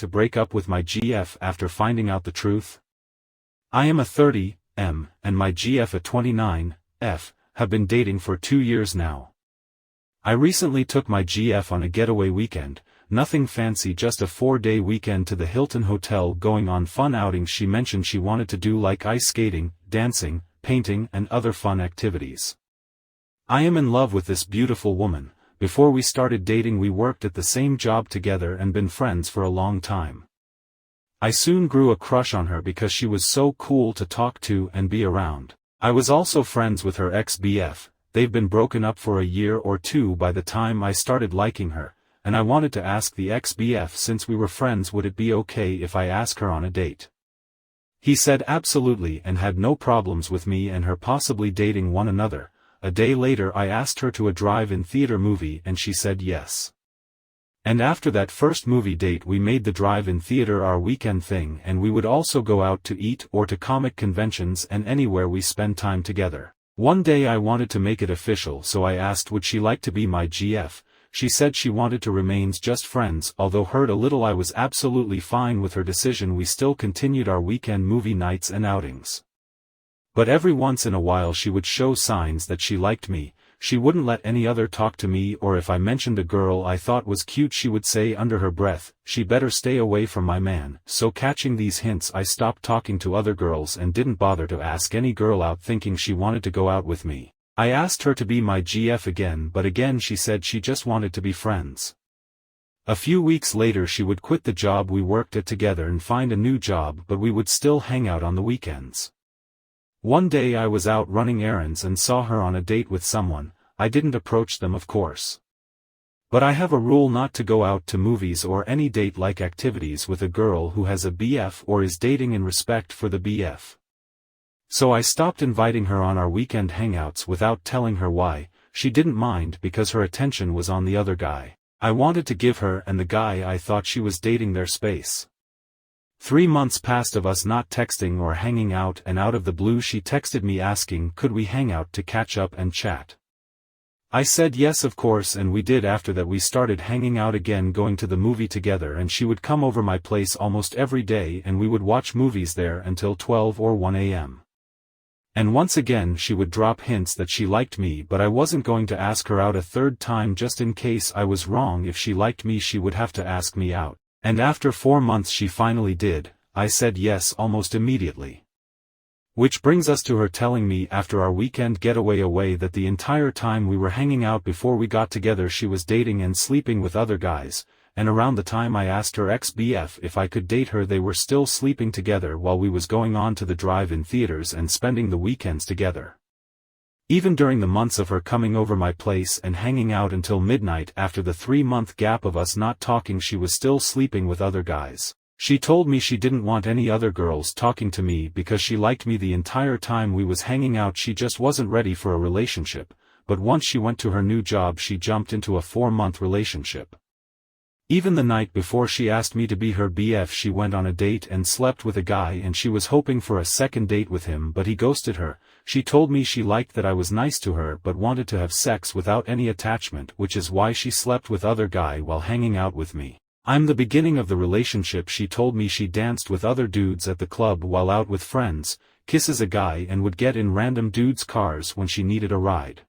to break up with my GF after finding out the truth? I am a 30M, and my GF a 29F, have been dating for 2 years now. I recently took my GF on a getaway weekend, nothing fancy, just a 4-day weekend to the Hilton Hotel, going on fun outings. She mentioned she wanted to do like ice skating, dancing, painting and other fun activities. I am in love with this beautiful woman. Before we started dating we worked at the same job together and been friends for a long time. I soon grew a crush on her because she was so cool to talk to and be around. I was also friends with her ex-BF, they've been broken up for a year or two by the time I started liking her, and I wanted to ask the ex-BF, since we were friends, would it be okay if I ask her on a date? He said absolutely and had no problems with me and her possibly dating one another. A day later I asked her to a drive-in theater movie and she said yes. And after that first movie date we made the drive-in theater our weekend thing, and we would also go out to eat or to comic conventions and anywhere we spend time together. One day I wanted to make it official, so I asked would she like to be my GF. She said she wanted to remain just friends. Although hurt a little, I was absolutely fine with her decision. We still continued our weekend movie nights and outings. But every once in a while she would show signs that she liked me. She wouldn't let any other talk to me, or if I mentioned a girl I thought was cute she would say under her breath, "She better stay away from my man." So catching these hints I stopped talking to other girls and didn't bother to ask any girl out thinking she wanted to go out with me. I asked her to be my GF again, but again she said she just wanted to be friends. A few weeks later she would quit the job we worked at together and find a new job, but we would still hang out on the weekends. One day I was out running errands and saw her on a date with someone. I didn't approach them, of course. But I have a rule not to go out to movies or any date-like activities with a girl who has a BF or is dating, in respect for the BF. So I stopped inviting her on our weekend hangouts without telling her why. She didn't mind because her attention was on the other guy. I wanted to give her and the guy I thought she was dating their space. 3 months passed of us not texting or hanging out, and out of the blue she texted me asking could we hang out to catch up and chat. I said yes of course, and we did. After that we started hanging out again, going to the movie together, and she would come over my place almost every day and we would watch movies there until 12 or 1 a.m. And once again she would drop hints that she liked me, but I wasn't going to ask her out a third time just in case I was wrong. If she liked me she would have to ask me out. And after 4 months she finally did. I said yes almost immediately. Which brings us to her telling me after our weekend getaway away that the entire time we were hanging out before we got together she was dating and sleeping with other guys, and around the time I asked her ex-BF if I could date her they were still sleeping together while we was going on to the drive-in theaters and spending the weekends together. Even during the months of her coming over my place and hanging out until midnight after the 3-month gap of us not talking, she was still sleeping with other guys. She told me she didn't want any other girls talking to me because she liked me the entire time we was hanging out. She just wasn't ready for a relationship, but once she went to her new job she jumped into a 4-month relationship. Even the night before she asked me to be her BF she went on a date and slept with a guy, and she was hoping for a second date with him, but he ghosted her. She told me she liked that I was nice to her but wanted to have sex without any attachment, which is why she slept with other guy while hanging out with me. I'm the beginning of the relationship. She told me she danced with other dudes at the club while out with friends, kisses a guy, and would get in random dudes' cars when she needed a ride.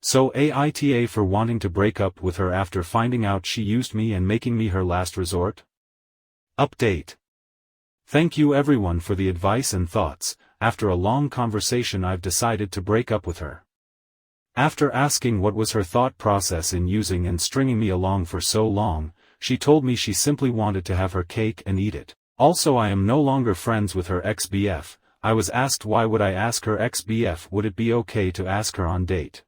So AITA for wanting to break up with her after finding out she used me and making me her last resort? Update. Thank you everyone for the advice and thoughts. After a long conversation I've decided to break up with her. After asking what was her thought process in using and stringing me along for so long, she told me she simply wanted to have her cake and eat it. Also, I am no longer friends with her ex-BF. I was asked why would I ask her ex-BF would it be okay to ask her on date.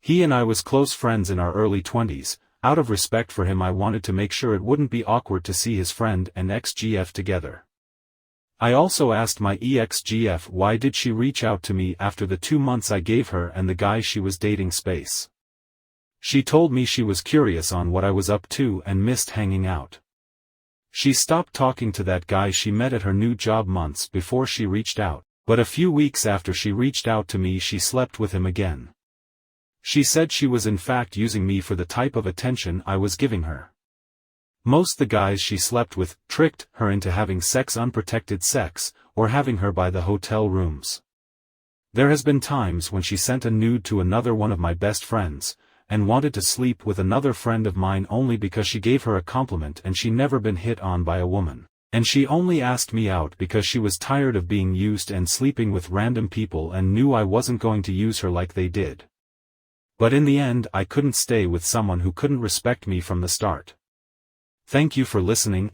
He and I was close friends in our early 20s. Out of respect for him I wanted to make sure it wouldn't be awkward to see his friend and ex-GF together. I also asked my ex-GF why did she reach out to me after the 2 months I gave her and the guy she was dating space. She told me she was curious on what I was up to and missed hanging out. She stopped talking to that guy she met at her new job months before she reached out, but a few weeks after she reached out to me she slept with him again. She said she was in fact using me for the type of attention I was giving her. Most the guys she slept with tricked her into having unprotected sex, or having her by the hotel rooms. There has been times when she sent a nude to another one of my best friends, and wanted to sleep with another friend of mine only because she gave her a compliment and she never been hit on by a woman. And she only asked me out because she was tired of being used and sleeping with random people and knew I wasn't going to use her like they did. But in the end I couldn't stay with someone who couldn't respect me from the start. Thank you for listening.